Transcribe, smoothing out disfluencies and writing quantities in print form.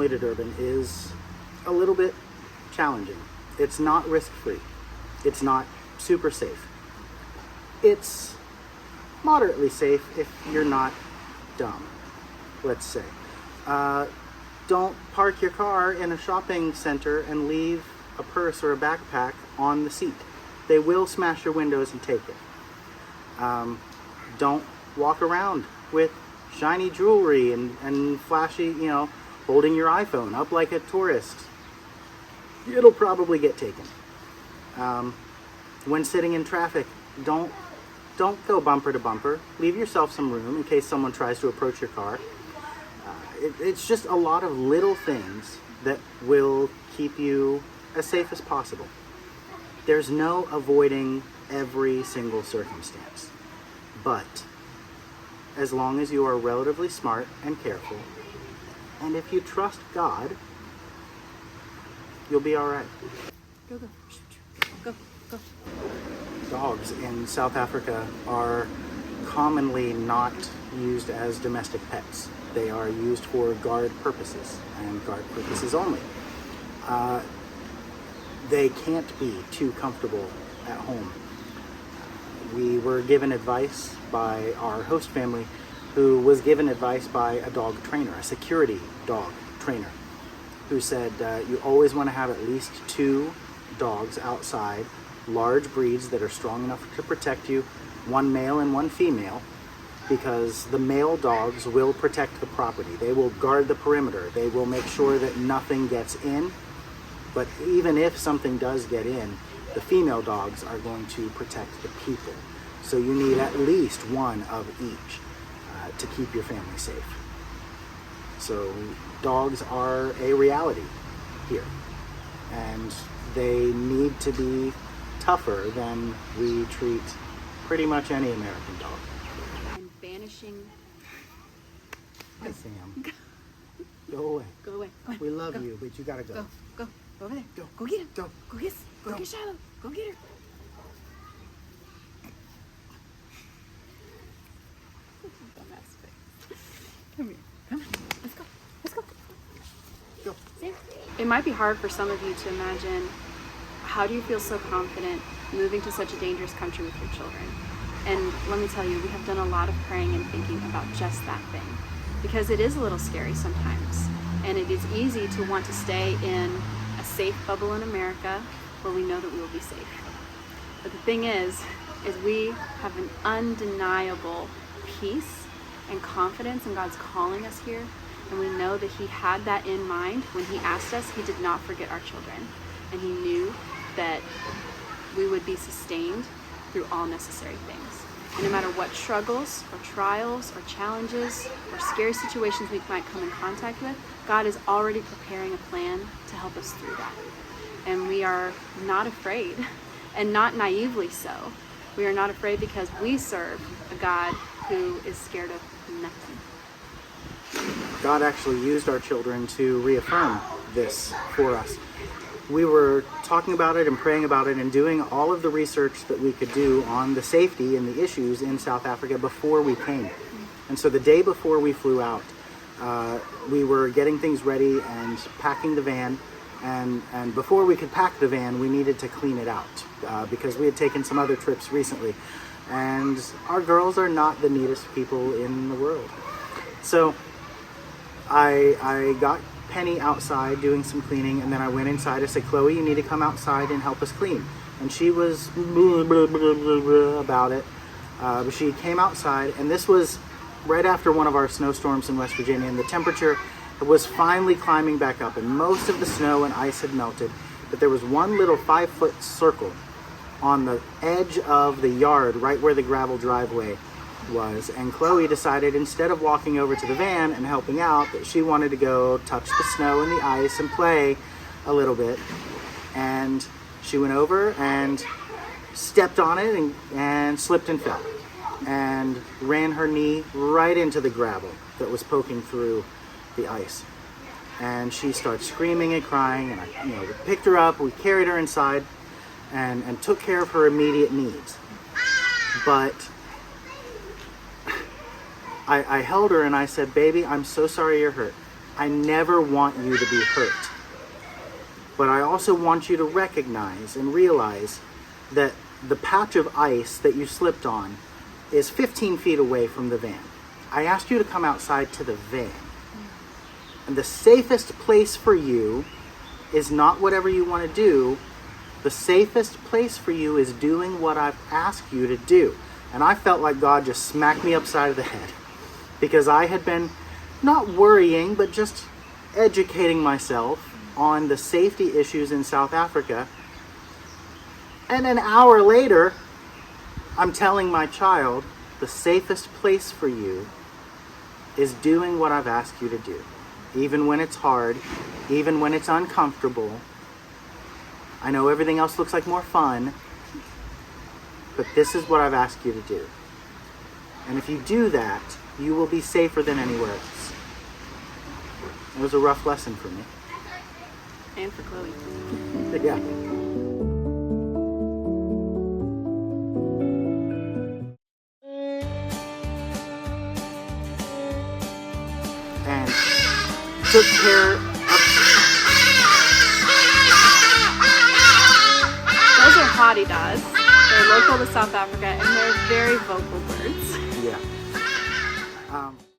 family to Durban is a little bit challenging. It's not risk-free. It's not super safe. It's moderately safe if you're not dumb, let's say. Don't park your car in a shopping center and leave a purse or a backpack on the seat. They will smash your windows and take it. Don't walk around with shiny jewelry and flashy, holding your iPhone up like a tourist. It'll probably get taken. When sitting in traffic, don't go bumper to bumper. Leave yourself some room in case someone tries to approach your car. It's just a lot of little things that will keep you as safe as possible. There's no avoiding every single circumstance. But as long as you are relatively smart and careful, and if you trust God, you'll be all right. Go. Dogs in South Africa are commonly not used as domestic pets. They are used for guard purposes and guard purposes only. They can't be too comfortable at home. We were given advice by our host family, who was given advice by a dog trainer, a security dog trainer, who said you always want to have at least 2 dogs outside, large breeds that are strong enough to protect you, 1 male and 1 female, because the male dogs will protect the property. They will guard the perimeter. They will make sure that nothing gets in. But even if something does get in, the female dogs are going to protect the people. So you need at least 1 of each to keep your family safe. So dogs are a reality here. And they need to be tougher than we treat pretty much any American dog. Banishing. Hi, Sam. Go away. Go away. Go We love you, but you gotta go. Go over there. Go. Go get him. Go. Go get Shiloh. Go get her. Come here. Come on. Let's go. Go. Sam. It might be hard for some of you to imagine, how do you feel so confident moving to such a dangerous country with your children? And let me tell you, we have done a lot of praying and thinking about just that thing, because it is a little scary sometimes. And it is easy to want to stay in a safe bubble in America where we know that we will be safe. But the thing is we have an undeniable peace and confidence in God's calling us here. And we know that He had that in mind when He asked us. He did not forget our children. And He knew that we would be sustained through all necessary things. And no matter what struggles or trials or challenges or scary situations we might come in contact with, God is already preparing a plan to help us through that. And we are not afraid, and not naively so. We are not afraid because we serve a God who is scared of nothing. God actually used our children to reaffirm this for us. We were talking about it and praying about it and doing all of the research that we could do on the safety and the issues in South Africa before we came. And so the day before we flew out, we were getting things ready and packing the van. And before we could pack the van, we needed to clean it out because we had taken some other trips recently. And our girls are not the neatest people in the world. So I got Penny outside doing some cleaning, and then I went inside. I said, Chloe, you need to come outside and help us clean. And she was blah, blah, blah, blah, blah about it. But she came outside, and this was right after one of our snowstorms in West Virginia, and the temperature was finally climbing back up, and most of the snow and ice had melted, but there was one little 5-foot circle on the edge of the yard right where the gravel driveway was. And Chloe decided, instead of walking over to the van and helping out, that she wanted to go touch the snow and the ice and play a little bit. And she went over and stepped on it and slipped and fell and ran her knee right into the gravel that was poking through the ice. And she started screaming and crying, and we picked her up, we carried her inside and took care of her immediate needs. But I held her and I said, baby, I'm so sorry you're hurt. I never want you to be hurt. But I also want you to recognize and realize that the patch of ice that you slipped on is 15 feet away from the van. I asked you to come outside to the van. And the safest place for you is not whatever you want to do. The safest place for you is doing what I've asked you to do. And I felt like God just smacked me upside of the head, because I had been not worrying, but just educating myself on the safety issues in South Africa. And an hour later, I'm telling my child, the safest place for you is doing what I've asked you to do. Even when it's hard, even when it's uncomfortable. I know everything else looks like more fun, but this is what I've asked you to do. And if you do that, you will be safer than anywhere else. It was a rough lesson for me. And for Chloe. Yeah. And took care of... Those are hottie dogs. They're local to South Africa, and they're very vocal birds. Yeah.